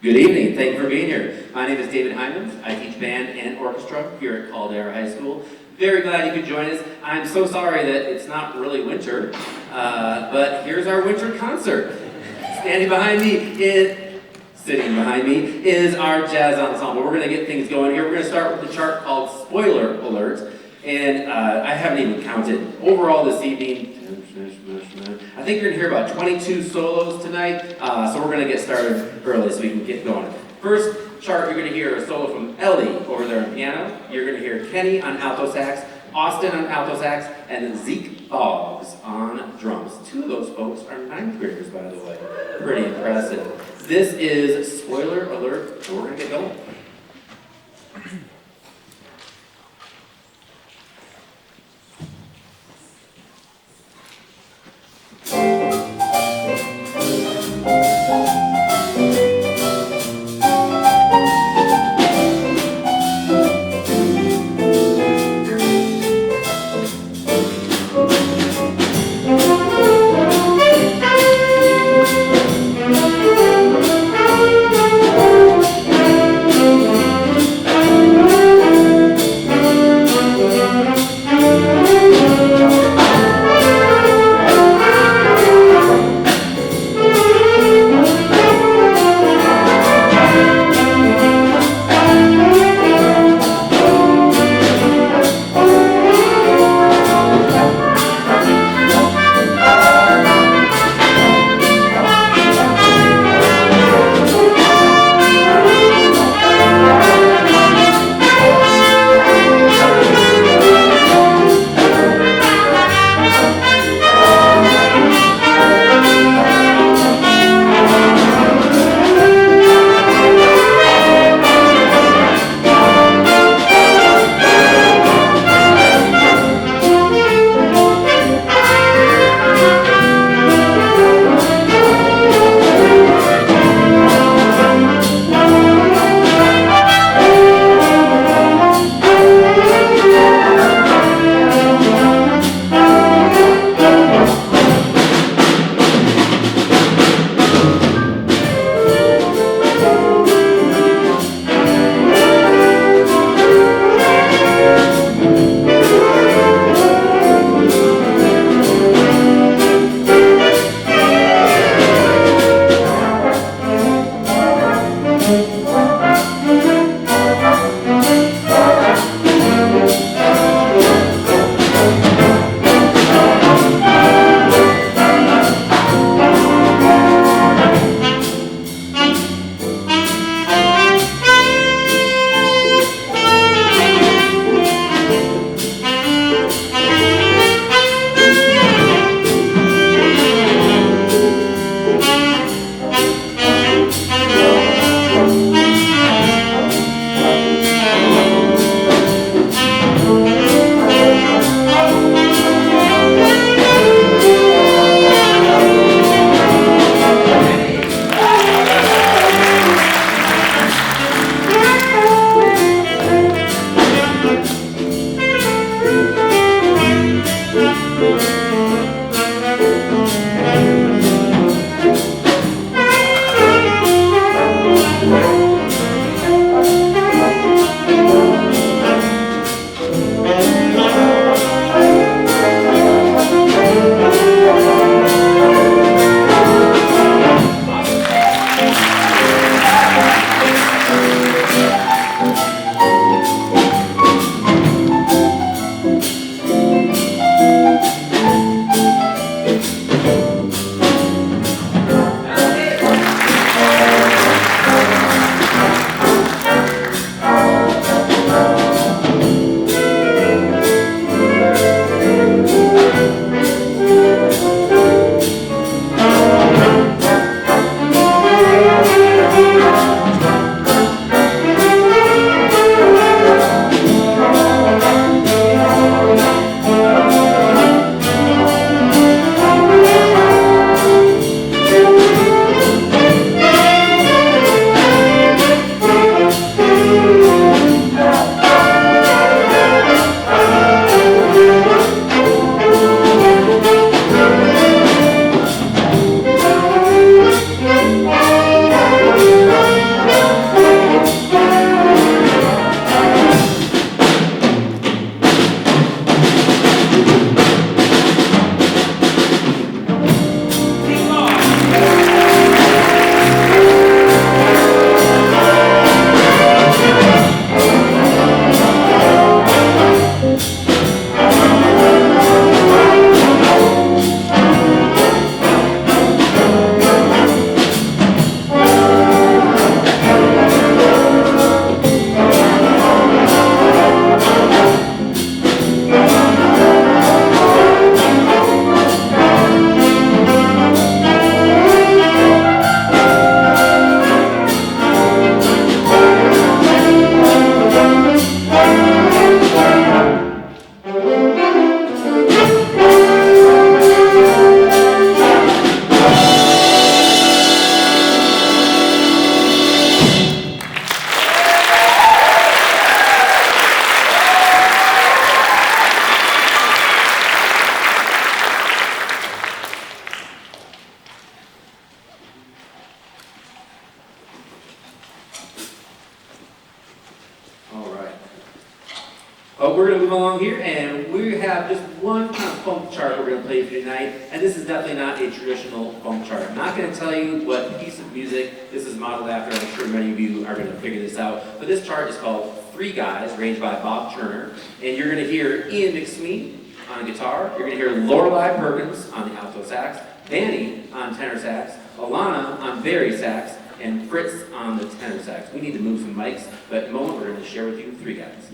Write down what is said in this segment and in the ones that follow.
Good evening, thank you for being here. My name is David Hyman. I teach band and orchestra here at Caldera High School. Very glad you could join us. I'm so sorry that it's not really winter, but here's our winter concert. Sitting behind me is our jazz ensemble. We're going to get things going here. We're going to start with the chart called Spoiler Alert. And I haven't even counted. Overall this evening, I think you're going to hear about 22 solos tonight. So we're going to get started early so we can get going. First chart, you're going to hear a solo from Ellie over there on piano. You're going to hear Kenny on alto sax, Austin on alto sax, and Zeke Boggs on drums. Two of those folks are ninth graders, by the way. Pretty impressive. This is Spoiler Alert, and we're going to get going. But we're going to move along here, and we have just one kind of funk chart we're going to play for you tonight. And this is definitely not a traditional funk chart. I'm not going to tell you what piece of music this is modeled after. I'm sure many of you are going to figure this out. But this chart is called Three Guys, arranged by Bob Turner. And you're going to hear Ian McSween on guitar. You're going to hear Lorelei Perkins on the alto sax, Danny on tenor sax, Alana on bari sax, and Fritz on the tenor sax. We need to move some mics, but in a moment we're going to share with you Three Guys.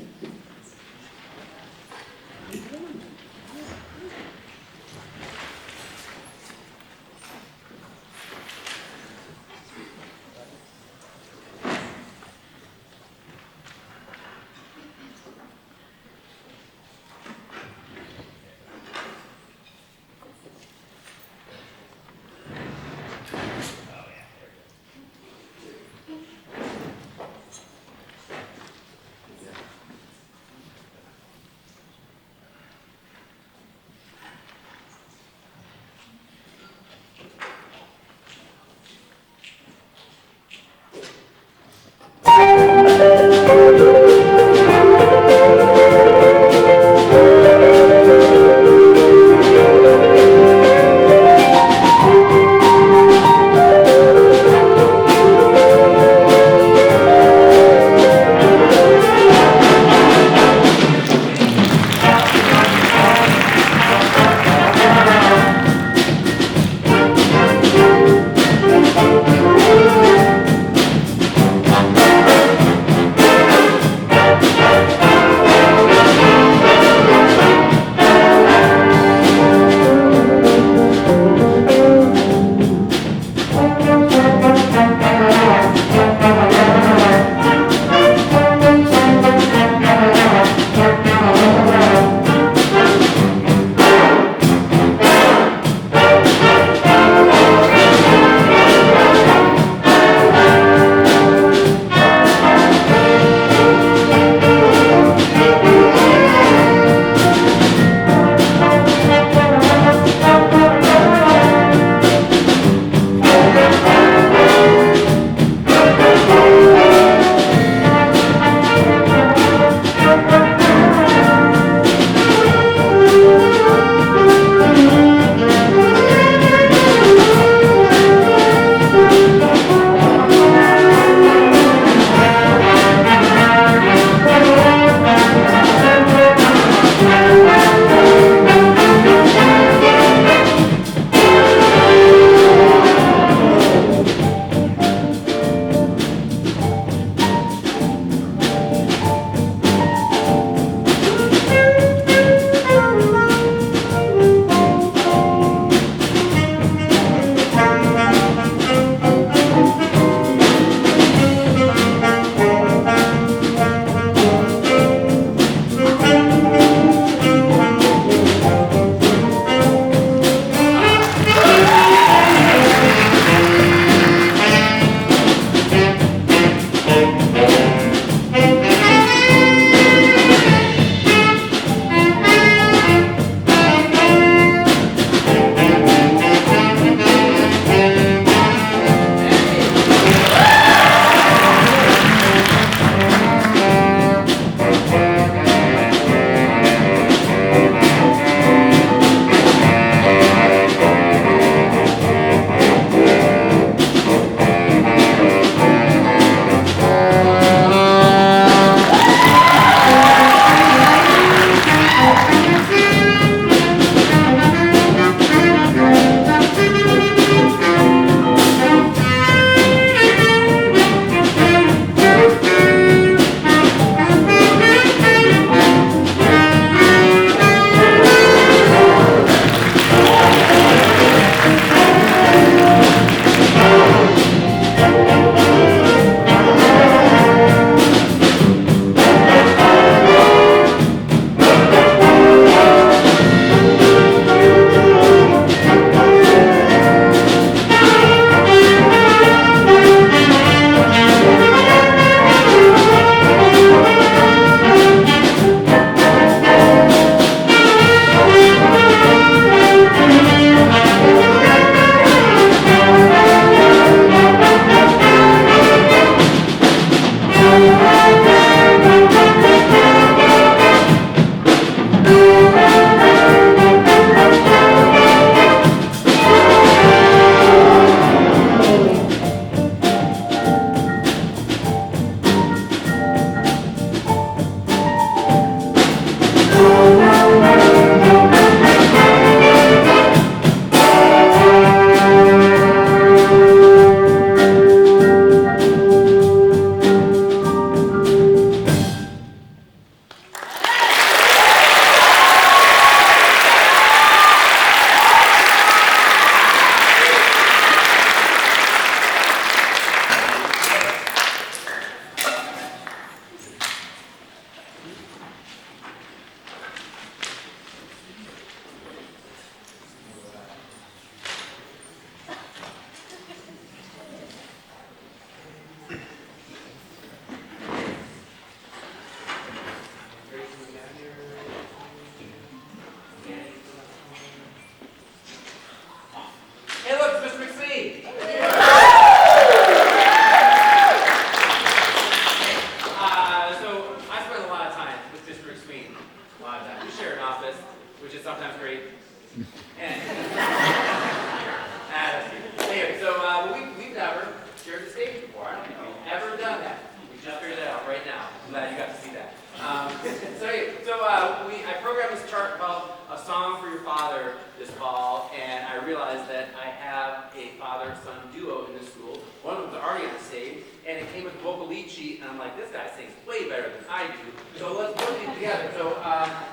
party on stage, and it came with a vocal lead sheet, and I'm like, this guy sings way better than I do, so let's put these together. So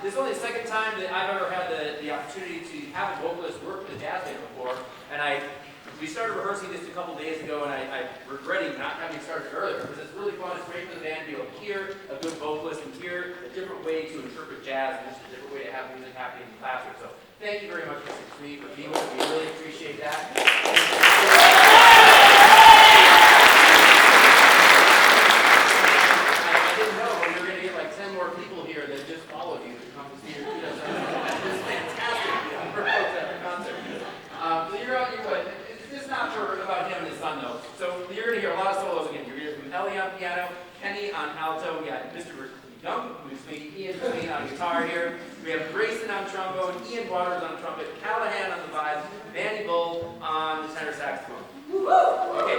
this is only the second time that I've ever had the opportunity to have a vocalist work with a jazz band before, and we started rehearsing this a couple days ago, and I'm regretting not having started earlier, because it's really fun. It's great for the band to be able to hear a good vocalist and hear a different way to interpret jazz and just a different way to have music happening in the classroom. So thank you very much, Mr. Smee, for being with us. We really appreciate that. I didn't know we were going to get like 10 more people here that just followed you to come to see your videos. It's fantastic for folks at the concert. So you're out, it's not for about him and his son though. So you're going to hear a lot of solos again. You're going to hear from Ellie on piano, Kenny on alto, we got Mr. Young, who's making Ian Green on guitar here. We have Grayson on trombone, Ian Waters on trumpet, Callahan on the vibes, Vanny Bull on the tenor saxophone. Okay.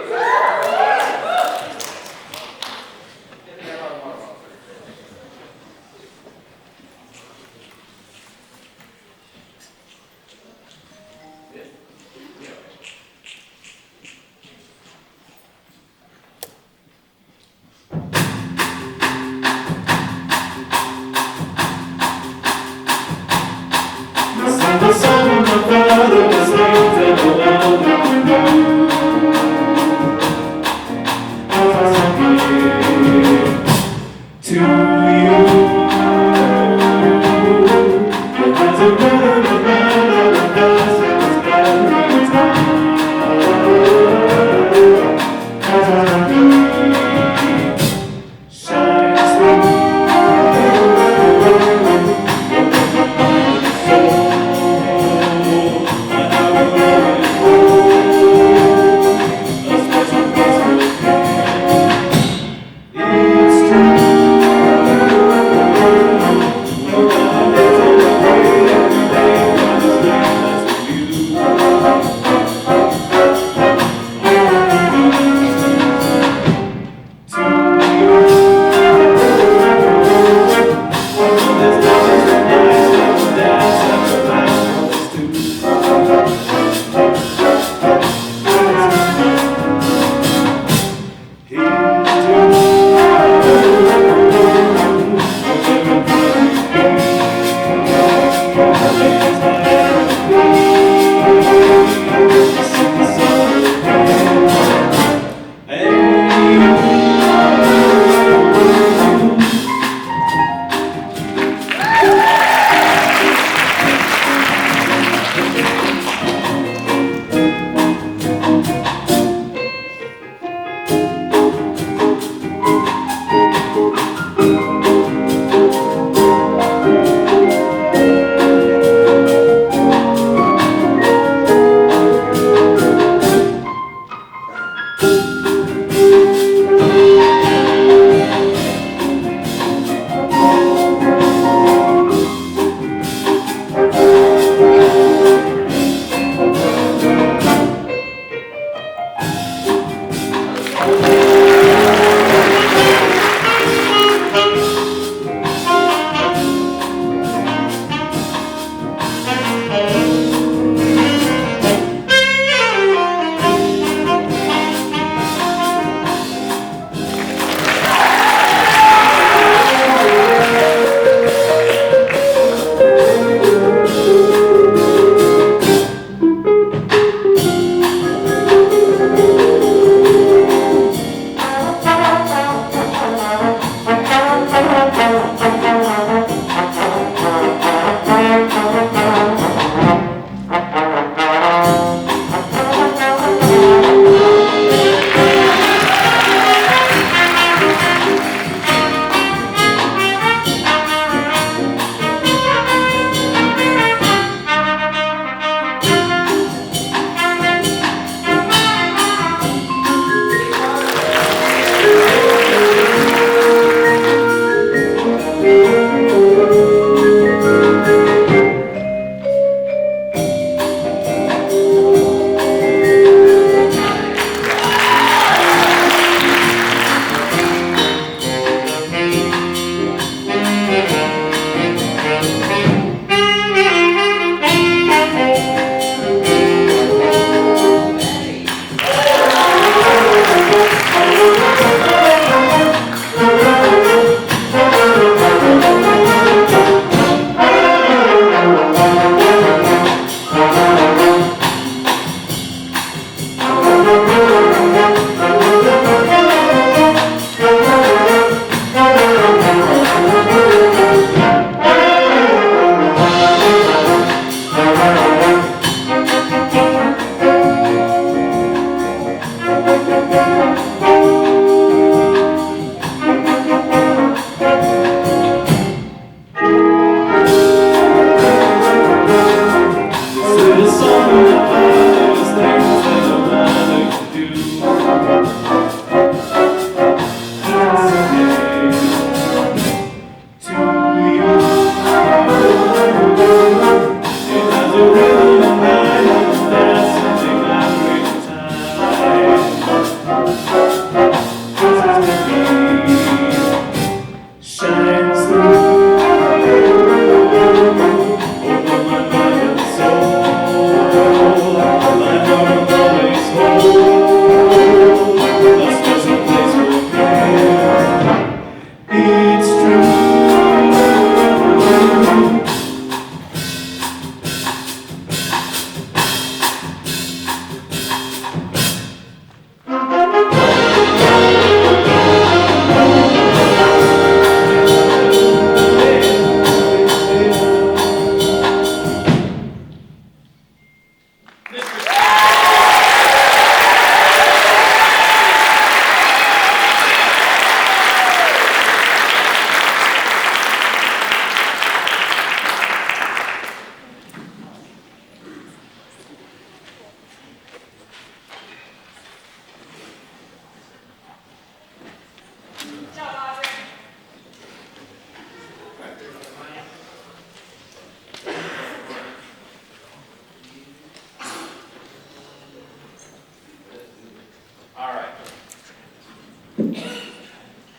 The song of my father was named and the well known. As I give to you, it has a rhythm of mine all the best that is every time. As I give, shines through. Oh,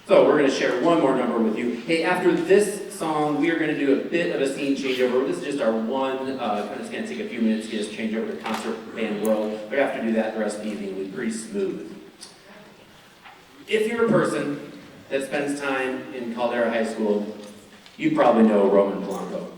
So we're going to share one more number with you. Hey, after this song, we are going to do a bit of a scene changeover. This is just our one, it's going to take a few minutes to get us changed over to concert band world. But after do that, the rest of the evening will be pretty smooth. If you're a person that spends time in Caldera High School, you probably know Roman Polanco.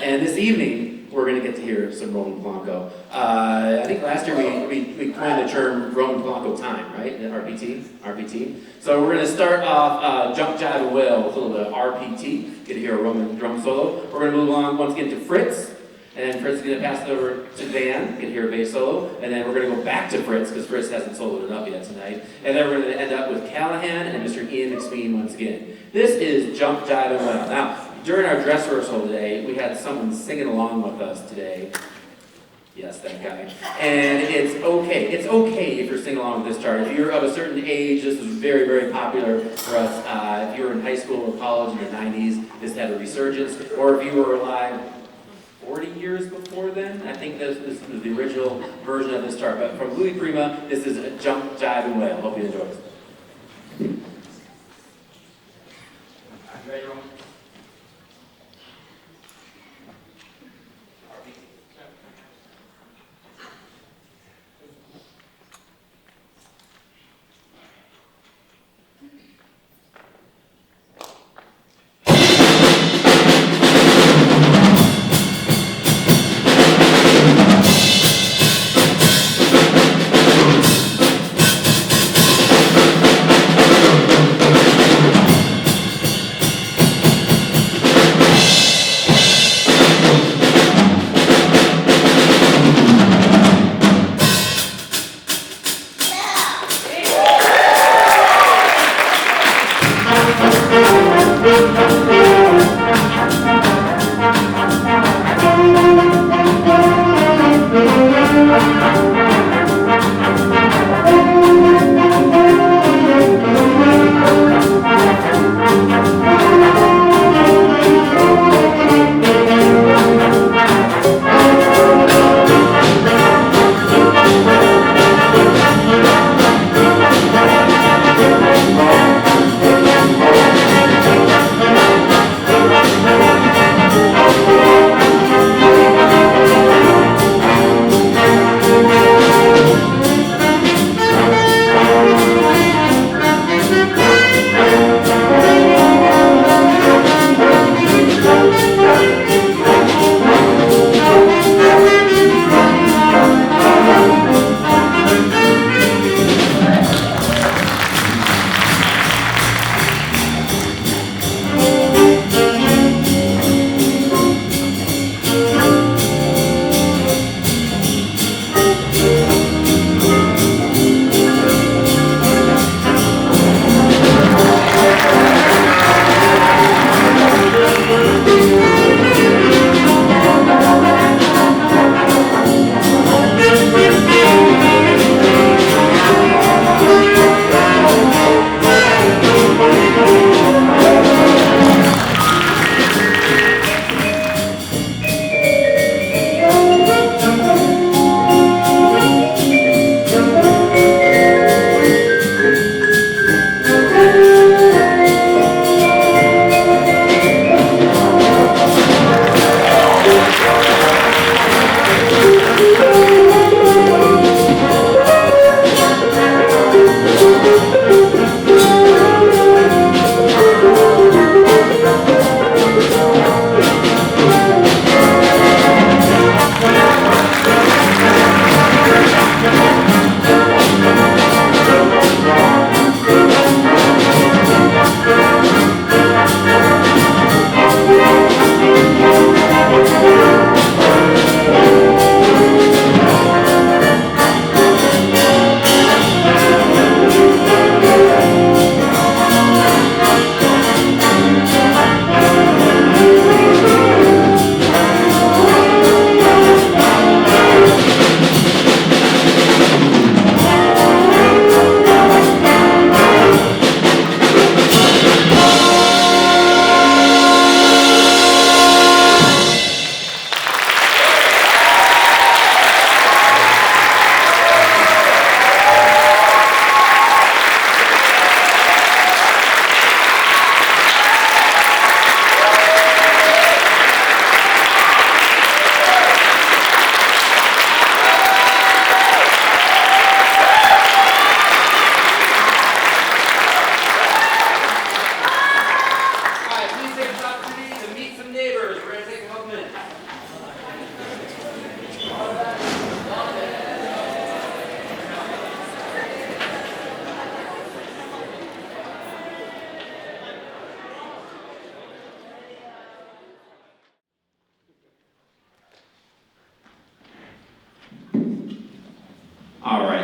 And this evening, we're going to get to hear some Roman Polanco. I think last year we coined the term Roman Polanco time, right? RPT. So we're going to start off Jump, Jive, and Wail with a little bit of RPT. Get to hear a Roman drum solo. We're going to move along once again to Fritz. And then Fritz is going to pass it over to Dan, get to hear a bass solo. And then we're going to go back to Fritz, because Fritz hasn't soloed enough yet tonight. And then we're going to end up with Callahan and Mr. Ian McSween once again. This is Jump, Jive, and Wail. Now, during our dress rehearsal today, we had someone singing along with us today. Yes, that guy. And it's okay. It's okay if you're singing along with this chart. If you're of a certain age, this was very, very popular for us. If you were in high school or college in the 90s, this had a resurgence. Or if you were alive 40 years before then, I think this was the original version of this chart. But from Louis Prima, this is a Jump, Jive, and Wail. Hope you enjoy it. Ready, Roman?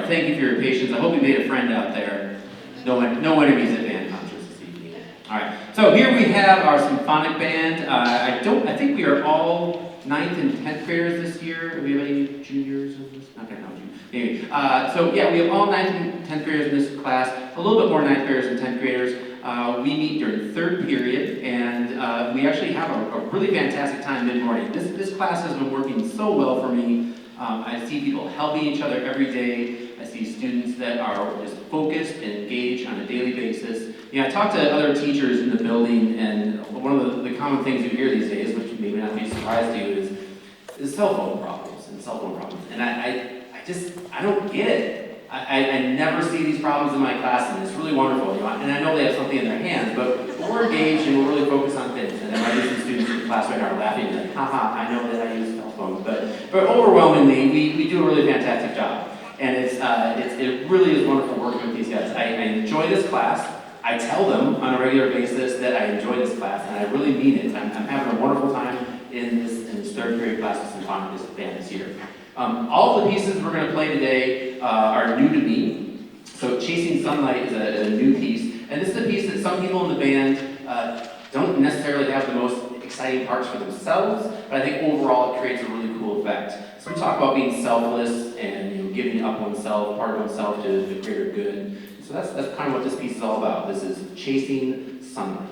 thank you for your patience. I hope you made a friend out there. No enemies at band concerts this evening. All right, so here we have our symphonic band. I think we are all 9th and 10th graders this year. Do we have any juniors in this? Not gonna count you. Anyway, so yeah, we have all 9th and 10th graders in this class. A little bit more 9th graders and 10th graders. We meet during third period, and we actually have a really fantastic time mid-morning. This class has been working so well for me. I see people helping each other every day. I see students that are just focused and engaged on a daily basis. You know, I talk to other teachers in the building, and one of the common things you hear these days, which may not be a surprise to you, is cell phone problems and cell phone problems. And I don't get it. I never see these problems in my class, and it's really wonderful. You know, and I know they have something in their hands, but we're engaged and we're really focused on things. And there might be some students in the class right now are laughing, like, haha, I know that I use cell phones. But overwhelmingly, we do a really fantastic job. And it really is wonderful working with these guys. I enjoy this class. I tell them on a regular basis that I enjoy this class, and I really mean it. I'm having a wonderful time in this third period class of symphonic band this year. All the pieces we're going to play today are new to me. So Chasing Sunlight is a new piece, and this is a piece that some people in the band don't necessarily have the most exciting parts for themselves, but I think overall it creates a really cool effect. So we talk about being selfless and giving up oneself, part of oneself to the greater good. So that's kind of what this piece is all about. This is Chasing Sunlight.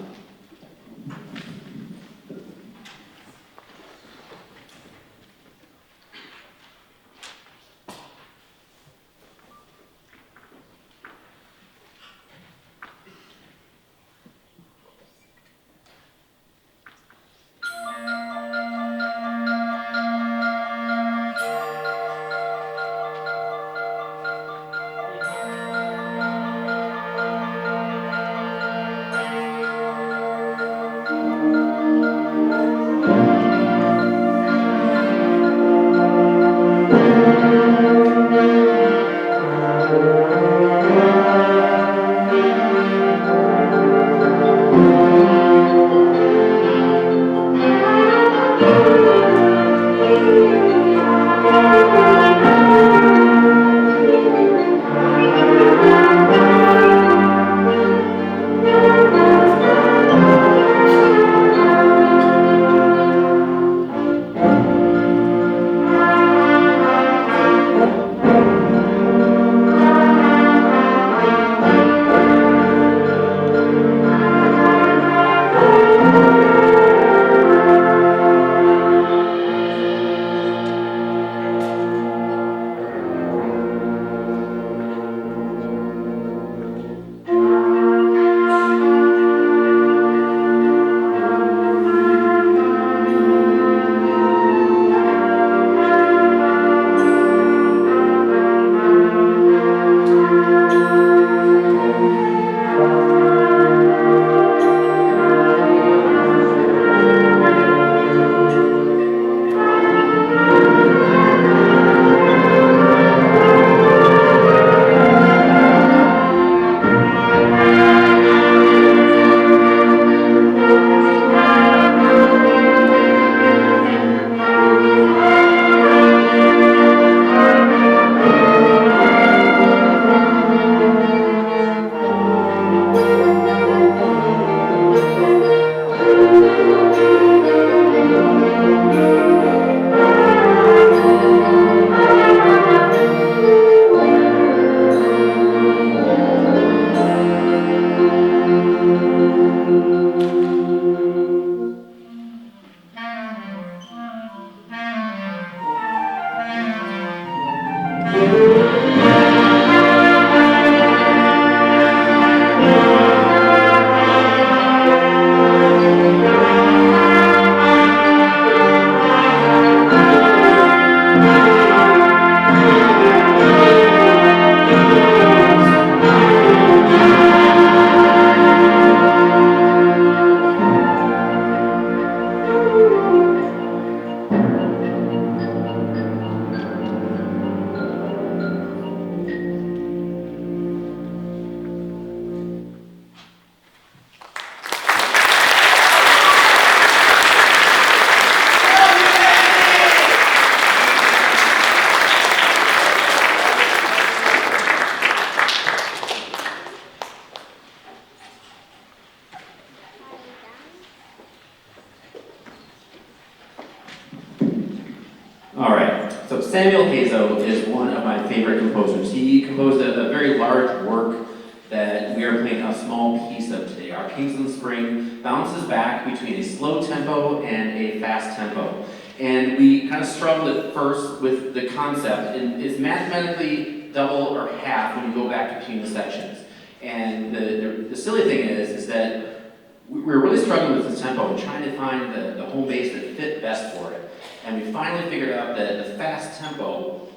Samuel Hazo is one of my favorite composers. He composed a very large work that we are playing a small piece of today. Our Kingsland Spring bounces back between a slow tempo and a fast tempo. And we kind of struggled at first with the concept, and it's mathematically double or half when you go back between the sections. And the silly thing is that we were really struggling with the tempo and trying to find the home base that fit best for it. And we finally figured out that the fast tempo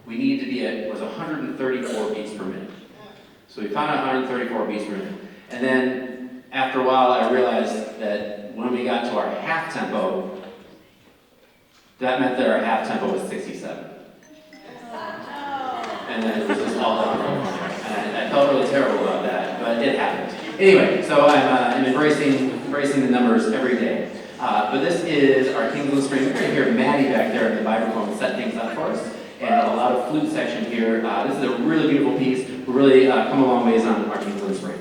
we needed to be at was 134 beats per minute. So we found out 134 beats per minute. And then after a while I realized that when we got to our half tempo, that meant that our half tempo was 67. And then it was just all downhill from there. And I felt really terrible about that, but it happened. Anyway, so I'm embracing the numbers every day. But this is our Kingsland Spring. We're going to hear Maddie back there in the vibraphone set things up for us. And a lot of flute section here. This is a really beautiful piece. We're really come a long ways on our Kingsland Spring.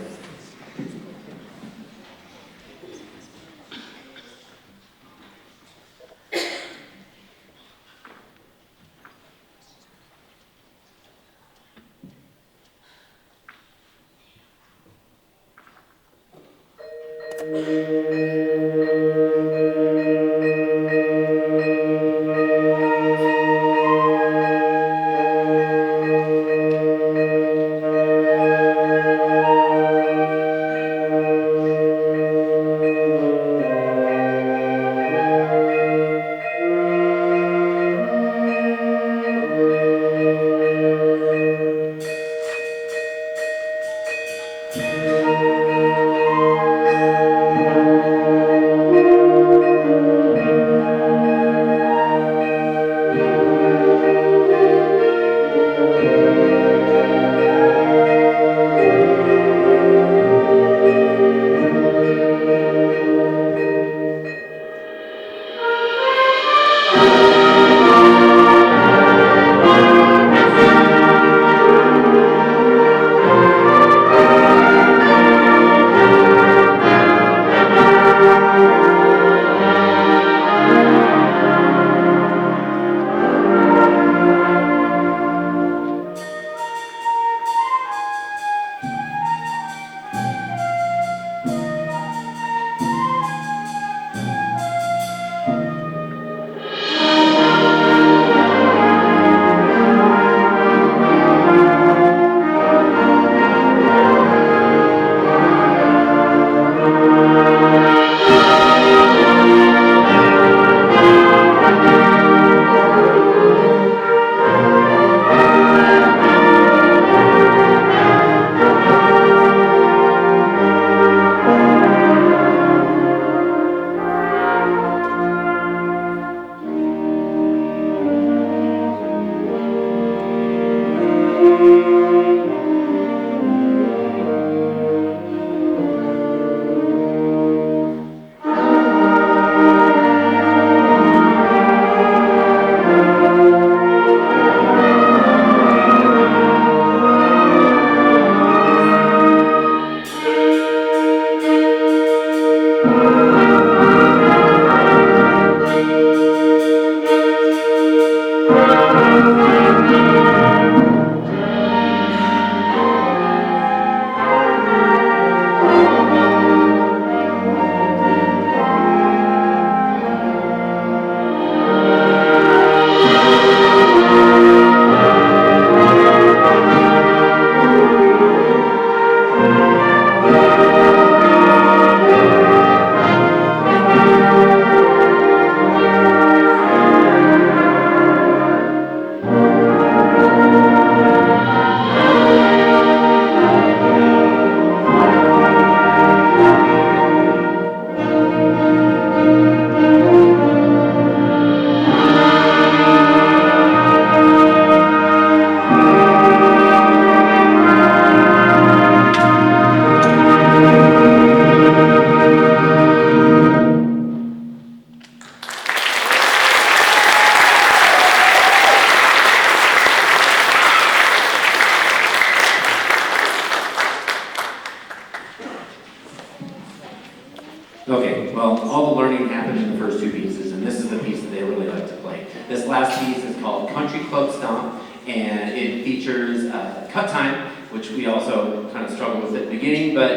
Okay, well, all the learning happened in the first two pieces, and this is the piece that they really like to play. This last piece is called Country Club Stomp, and it features cut time, which we also kind of struggle with at the beginning, but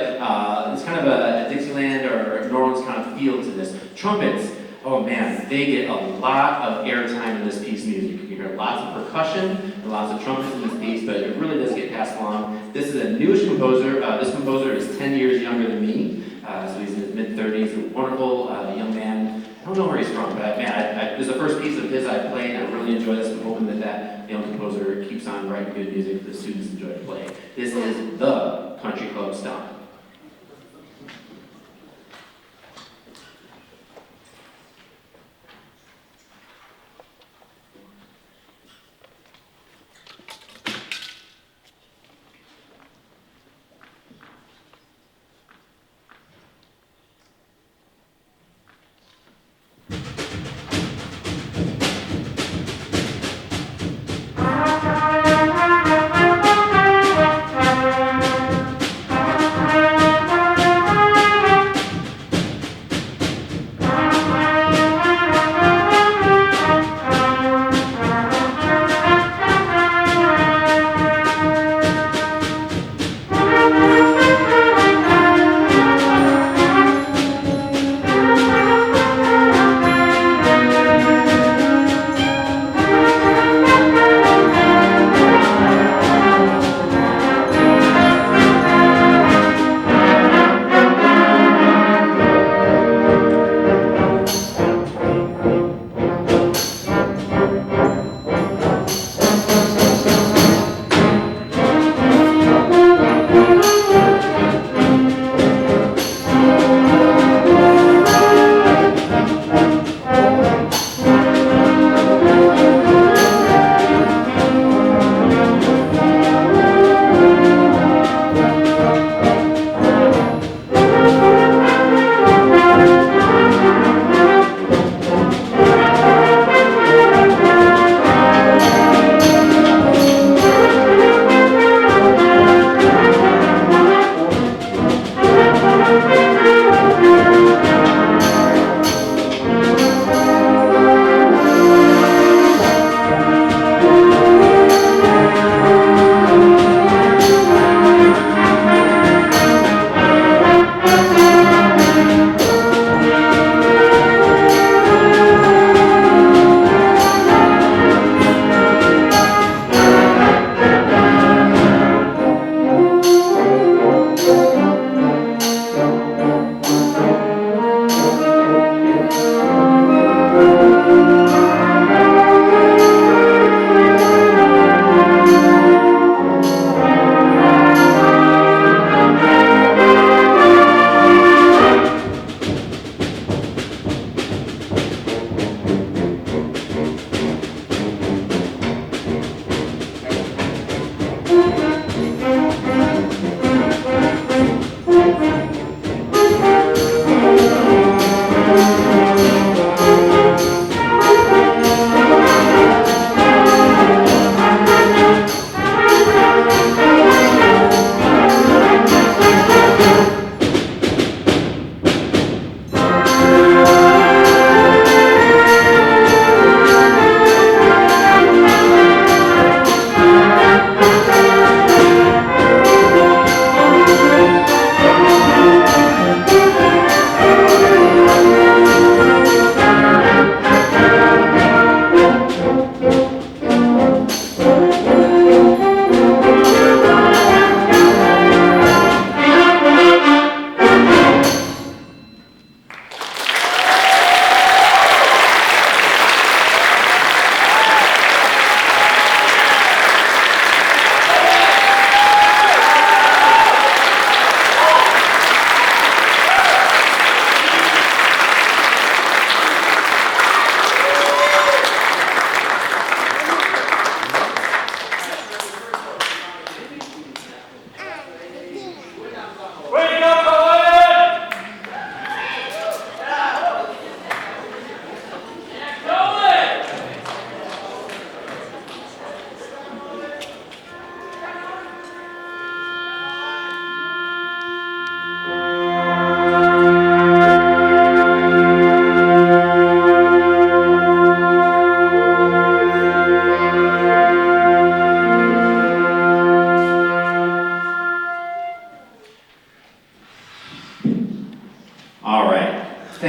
it's kind of a Dixieland or New Orleans kind of feel to this. Trumpets, oh man, they get a lot of airtime in this piece of music. You hear lots of percussion and lots of trumpets in this piece, but it really does get passed along. This is a newish composer. This composer is 10 years younger than me, so he's in his mid-30s, a wonderful young man. I don't know where he's from, but man, this is the first piece of his I played, and I really enjoy this. I'm hoping that young composer keeps on writing good music that the students enjoy to play. This is the Country Club Stomp.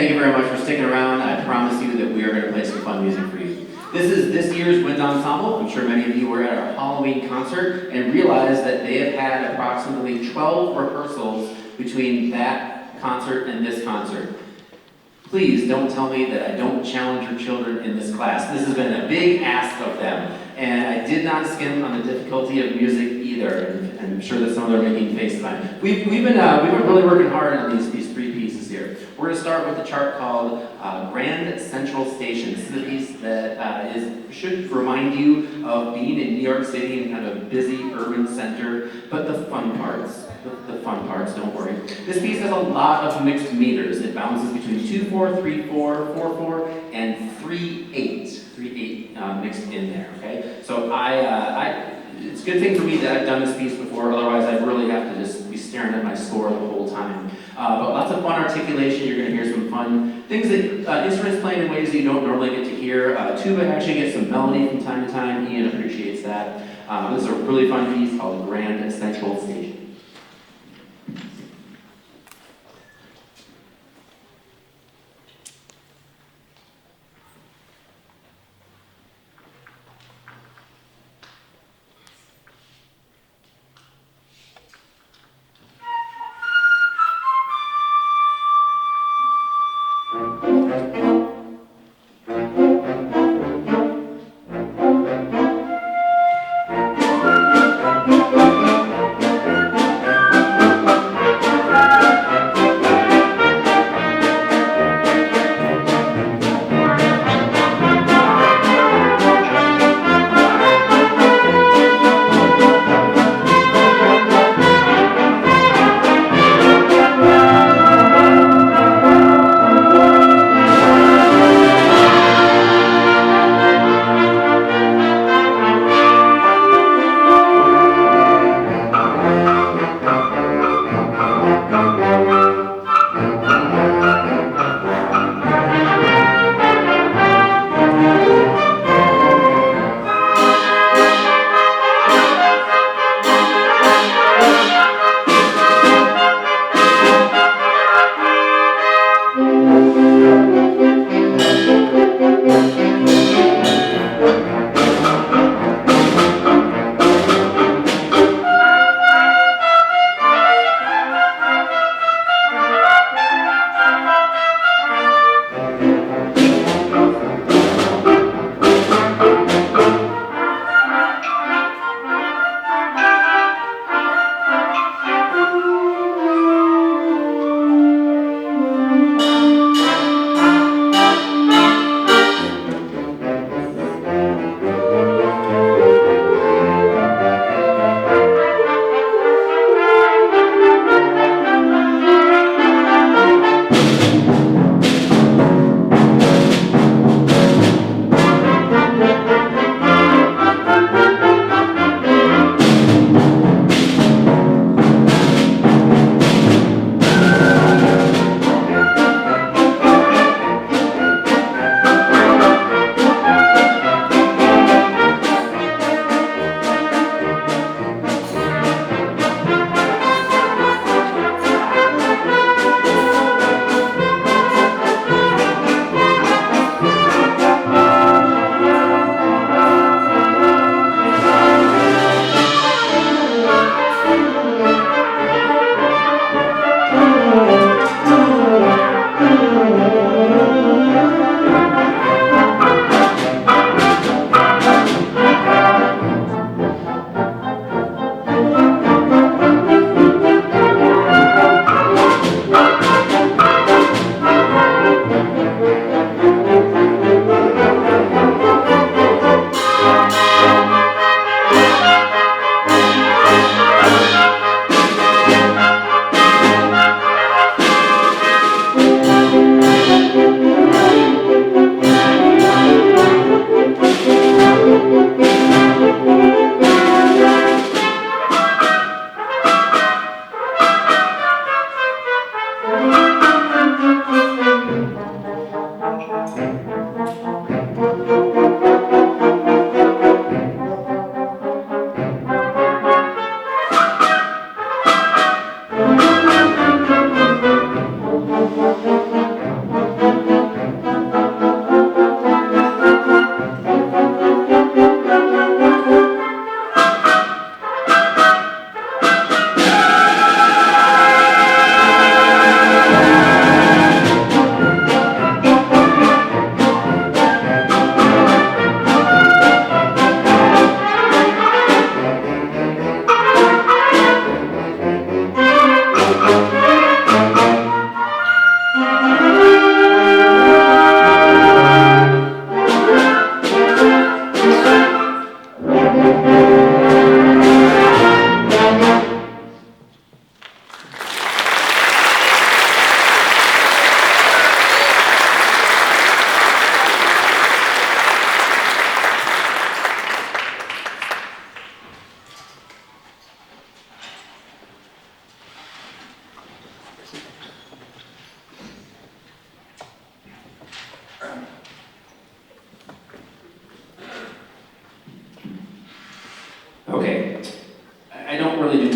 thank you very much for sticking around. I promise you that we are going to play some fun music for you. This is this year's Wind Ensemble. I'm sure many of you were at our Halloween concert and realized that they have had approximately 12 rehearsals between that concert and this concert. Please don't tell me that I don't challenge your children in this class. This has been a big ask of them, and I did not skim on the difficulty of music either, and I'm sure that some of them are making FaceTime. We've been really working hard on these three pieces here. We're going to start with a chart called Grand Central Station. This is a piece that should remind you of being in New York City in kind of a busy urban center, but the fun parts. The fun parts, don't worry. This piece has a lot of mixed meters. It bounces between 2/4, 3/4, 4/4, and 3/8. 3/8 mixed in there, okay? So it's a good thing for me that I've done this piece before, otherwise I'd really have to just be staring at my score the whole time. But lots of fun articulation. You're gonna hear some fun things that instruments playing in ways that you don't normally get to hear. Tuba actually gets some melody from time to time. Ian appreciates that. This is a really fun piece called Grand Central Station.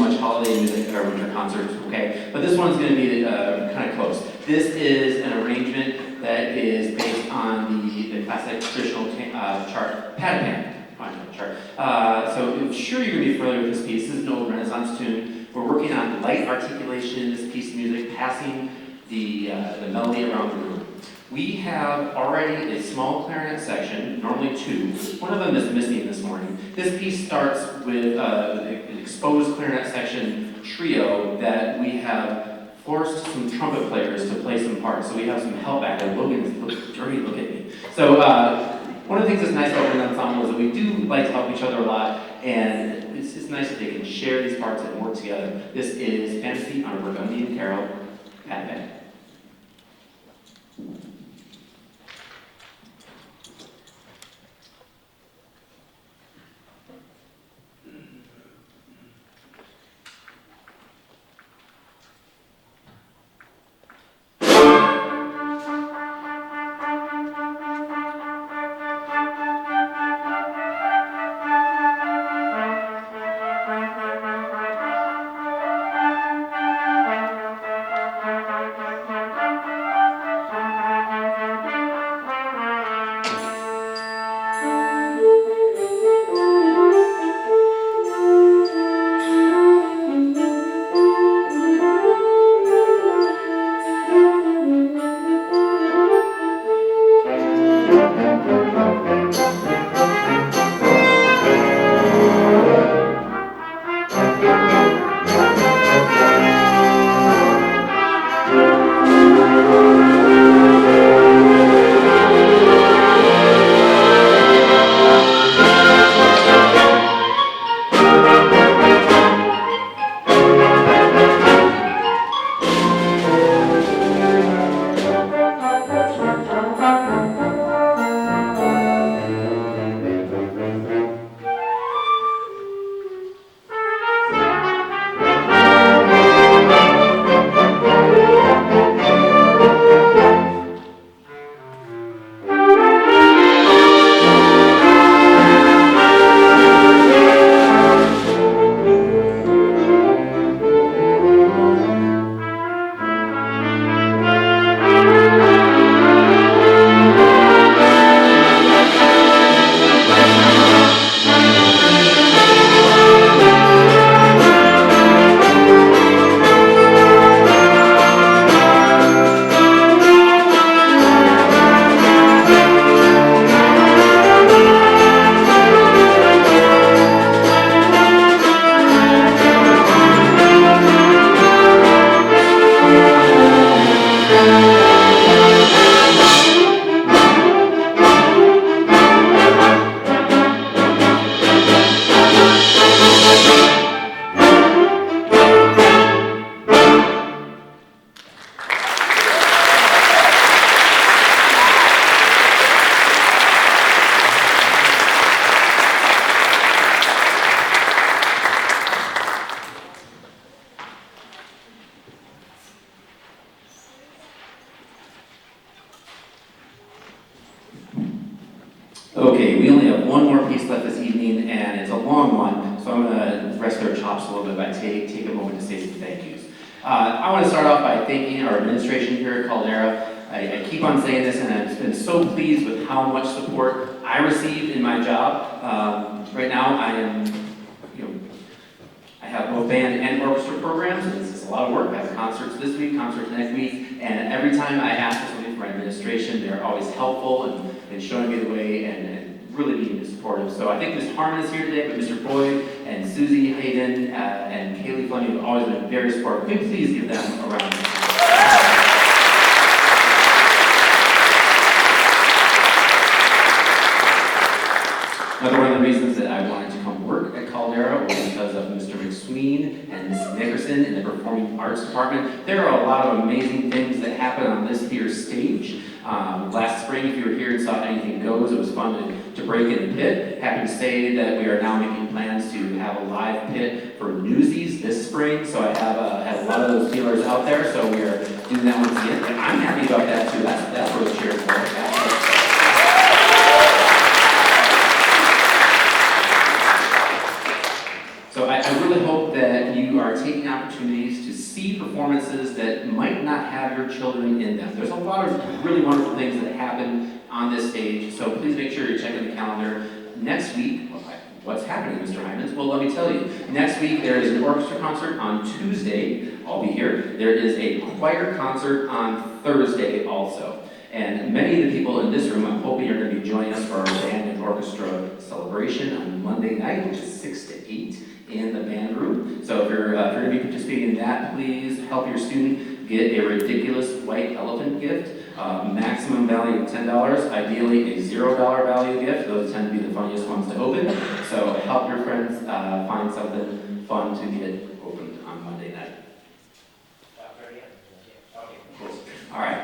much holiday music or winter concerts, okay? But this one's going to be kind of close. This is an arrangement that is based on the classic traditional chart, Patapan. Chart. So I'm sure you're going to be familiar with this piece. This is an old Renaissance tune. We're working on light articulation in this piece of music, passing the melody around the room. We have already a small clarinet section, normally two. One of them is missing this morning. This piece starts with an exposed clarinet section trio that we have forced some trumpet players to play some parts. So we have some help back there. Logan, dirty, look at me. So one of the things that's nice about an ensemble is that we do like to help each other a lot, and it's just nice that they can share these parts and work together. This is Fantasy on a Burgundian Carol, Pat Beck. Okay, we only have one more piece left this evening, and it's a long one, so I'm going to rest our chops a little bit by take a moment to say some thank yous. I want to start off by thanking our administration here at Caldera. I keep on saying this, and I've been so pleased with how much support I received in my job. Right now, I have both band and orchestra programs, and it's just a lot of work. I have concerts this week, concerts next week, and every time I ask for something from my administration, they're always helpful and showing me the way and really being supportive. So I think this harmony is here today, but Mr. Boyd and Susie Hayden and Kaylee Fleming have always been very supportive. Can you please give them a round of applause? Another one of the reasons that I wanted to come work at Caldera was because of Mr. McSween and Ms. Nickerson in the Performing Arts Department. There are a lot of amazing things that happen on this here stage. Last spring, if you were here and saw Anything Goes, it was fun to break in the pit. Happy to say that we are now making plans to have a live pit for Newsies this spring, so I have a lot of those feelers out there, so we are doing that once again. And I'm happy about that too. That's what we're cheering for. So I really hope that you are are taking opportunities to see performances that might not have your children in them. There's a lot of really wonderful things that happen on this stage, so please make sure you're checking the calendar. Next week, what's happening, Mr. Hyman's? Well, let me tell you. Next week, there is an orchestra concert on Tuesday. I'll be here. There is a choir concert on Thursday also. And many of the people in this room, I'm hoping are going to be joining us for our band and orchestra celebration on Monday night, which is 6 to 8 in the band room. So if you're going to be participating in that, please help your student get a ridiculous white elephant gift. Maximum value of $10, ideally a $0 value gift. Those tend to be the funniest ones to open. So help your friends find something fun to get opened on Monday night. All right.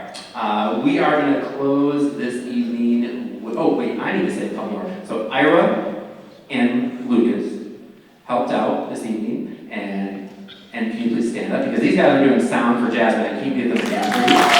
We are going to close this evening with, oh wait, I need to say a couple more. So Ira and Lucas helped out this evening, and can you please stand up? Because these guys are doing sound for jazz band. Can you give them a hand, please?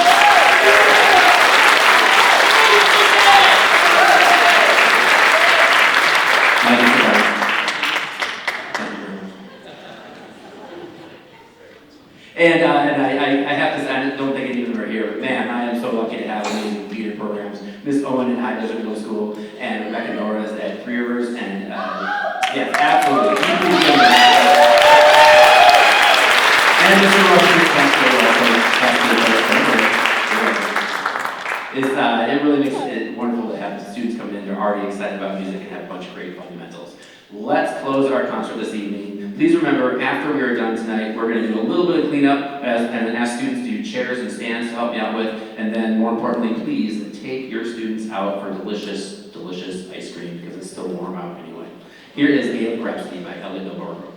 And I have to say, I don't think any of them are here, but man, I am so lucky to have amazing theater programs. Miss Owen at High Desert Middle School, and Rebecca Norris at Three Rivers, and yes, absolutely. And Mr. Rush's it really makes it wonderful to have the students come in, they're already excited about music and have a bunch of great fundamentals. Let's close our concert this evening. Please remember, after we are done tonight, we're going to do a little bit of cleanup and ask students to do chairs and stands to help me out with. And then, more importantly, please take your students out for delicious, delicious ice cream because it's still warm out anyway. Here is Gaelic Rhapsody by Elliot Navarro.